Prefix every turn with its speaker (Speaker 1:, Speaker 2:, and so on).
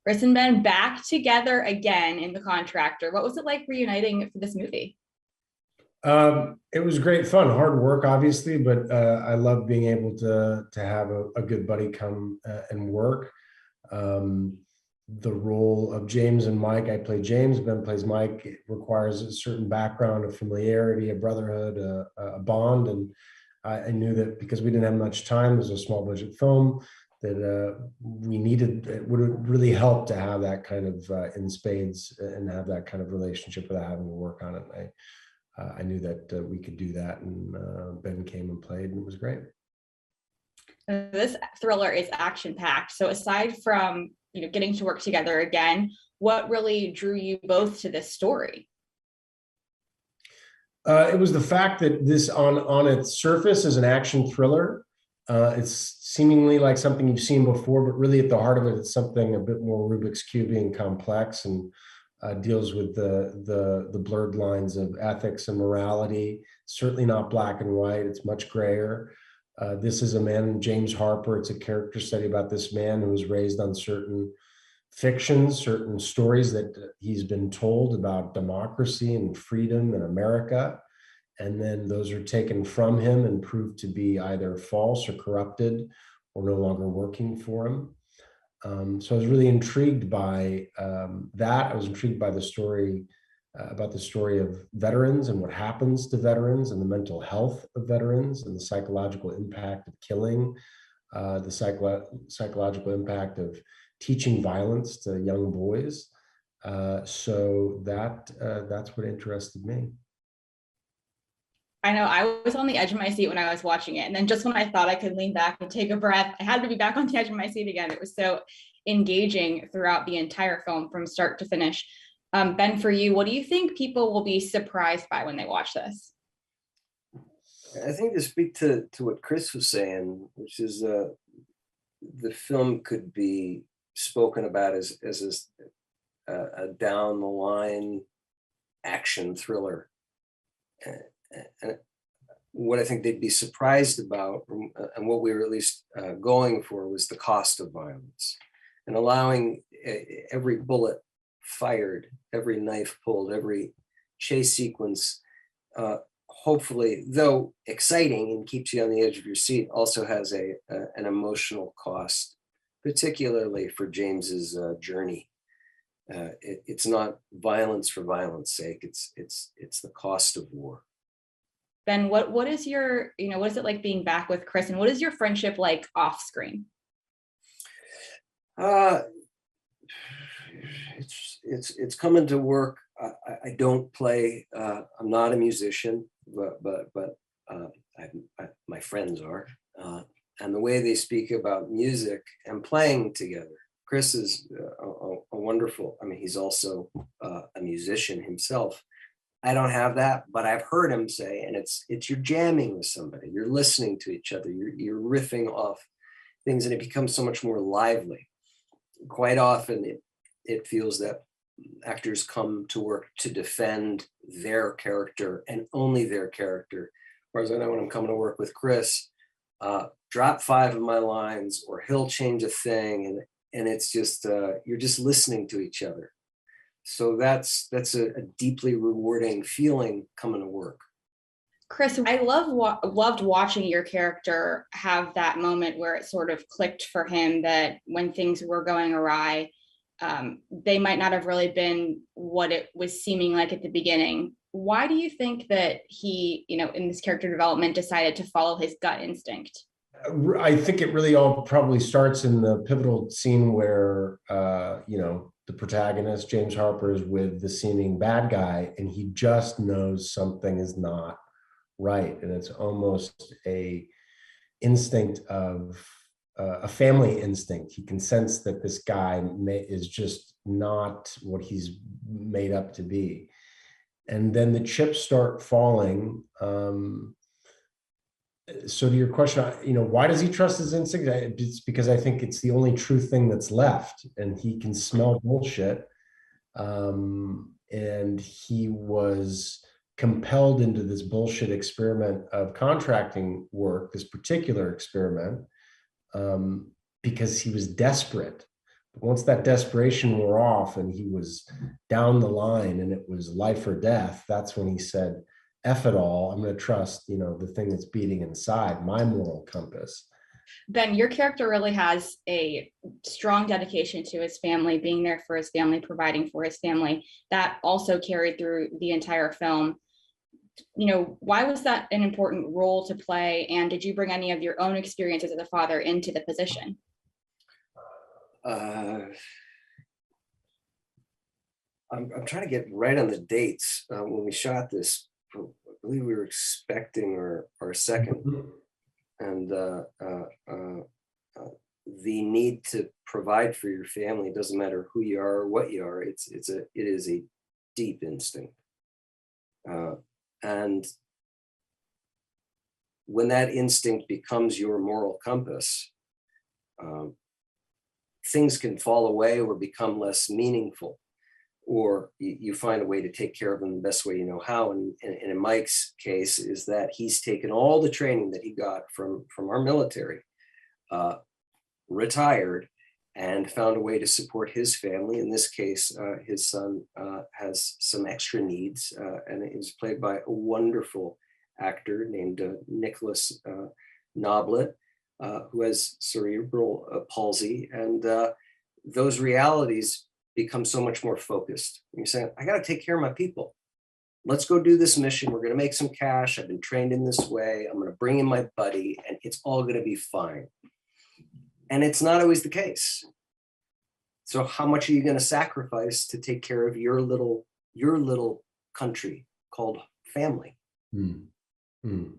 Speaker 1: Chris and Ben back together again in The Contractor. What was it like reuniting for this movie?
Speaker 2: It was great fun, hard work, obviously, but I love being able to have a good buddy come and work. Um, the role of James and Mike, I play James, Ben plays Mike. It requires a certain background of familiarity, a brotherhood, a bond, and I knew that because we didn't have much time, it was a small budget film that we needed. It would really help to have that kind of in spades and have that kind of relationship without having to work on it. I knew that we could do that, and Ben came and played, and it was great.
Speaker 1: This thriller is action packed. So aside from getting to work together again, what really drew you both to this story?
Speaker 2: It was the fact that this, on its surface, is an action thriller. It's seemingly like something you've seen before, but really at the heart of it, it's something a bit more Rubik's cubing and complex, and deals with the blurred lines of ethics and morality. Certainly not black and white. It's much grayer. This is a man, James Harper. It's a character study about this man who was raised on certain fictions, certain stories that he's been told about democracy and freedom in America. And then those are taken from him and proved to be either false or corrupted or no longer working for him. So I was really intrigued by that. I was intrigued by the story, about the story of veterans and what happens to veterans and the mental health of veterans and the psychological impact of killing, psychological impact of teaching violence to young boys. So that's what interested me.
Speaker 1: I know I was on the edge of my seat when I was watching it. And then just when I thought I could lean back and take a breath, I had to be back on the edge of my seat again. It was so engaging throughout the entire film from start to finish. Ben, for you, what do you think people will be surprised by when they watch this?
Speaker 3: I think to speak to what Chris was saying, which is the film could be spoken about as a down the line action thriller. And what I think they'd be surprised about, and what we were at least going for, was the cost of violence and allowing every bullet fired, every knife pulled, every chase sequence, hopefully, though exciting and keeps you on the edge of your seat, also has an emotional cost, particularly for James's journey. It's not violence for violence sake. It's the cost of war.
Speaker 1: Ben, what is your, what is it like being back with Chris, and what is your friendship like off screen?
Speaker 3: It's coming to work. I don't play. I'm not a musician, but my friends are, and the way they speak about music and playing together. Chris is a wonderful. I mean, he's also a musician himself. I don't have that, but I've heard him say, and it's you're jamming with somebody, you're listening to each other, you're riffing off things, and it becomes so much more lively. Quite often, it feels that actors come to work to defend their character and only their character. Whereas I know when I'm coming to work with Chris, drop 5 of my lines, or he'll change a thing, and it's just you're just listening to each other. So that's a deeply rewarding feeling coming to work.
Speaker 1: Chris, I loved watching your character have that moment where it sort of clicked for him that when things were going awry, they might not have really been what it was seeming like at the beginning. Why do you think that he, in this character development, decided to follow his gut instinct?
Speaker 2: I think it really all probably starts in the pivotal scene where, the protagonist, James Harper, is with the seeming bad guy, and he just knows something is not right. And it's almost a instinct of a family instinct. He can sense that this guy is just not what he's made up to be. And then the chips start falling. So to your question, why does he trust his instinct? It's because I think it's the only true thing that's left, and he can smell bullshit. And he was compelled into this bullshit experiment of contracting work, this particular experiment, because he was desperate. Once that desperation wore off and he was down the line and it was life or death, that's when he said, F it all, I'm going to trust, the thing that's beating inside, my moral compass.
Speaker 1: Ben, your character really has a strong dedication to his family, being there for his family, providing for his family. That also carried through the entire film. Why was that an important role to play? And did you bring any of your own experiences as a father into the position?
Speaker 3: I'm trying to get right on the dates. When we shot this, I believe we were expecting our second. And the need to provide for your family, doesn't matter who you are or what you are, it is a deep instinct. And when that instinct becomes your moral compass, things can fall away or become less meaningful, or you find a way to take care of them the best way you know how. And in Mike's case is that he's taken all the training that he got from our military, retired, and found a way to support his family. In this case, his son has some extra needs, and it was played by a wonderful actor named Nicholas Noblet, who has cerebral palsy. And those realities become so much more focused. You're saying, I got to take care of my people. Let's go do this mission. We're going to make some cash. I've been trained in this way. I'm going to bring in my buddy and it's all going to be fine. And it's not always the case. So how much are you going to sacrifice to take care of your little country called family?
Speaker 2: Mm. Mm.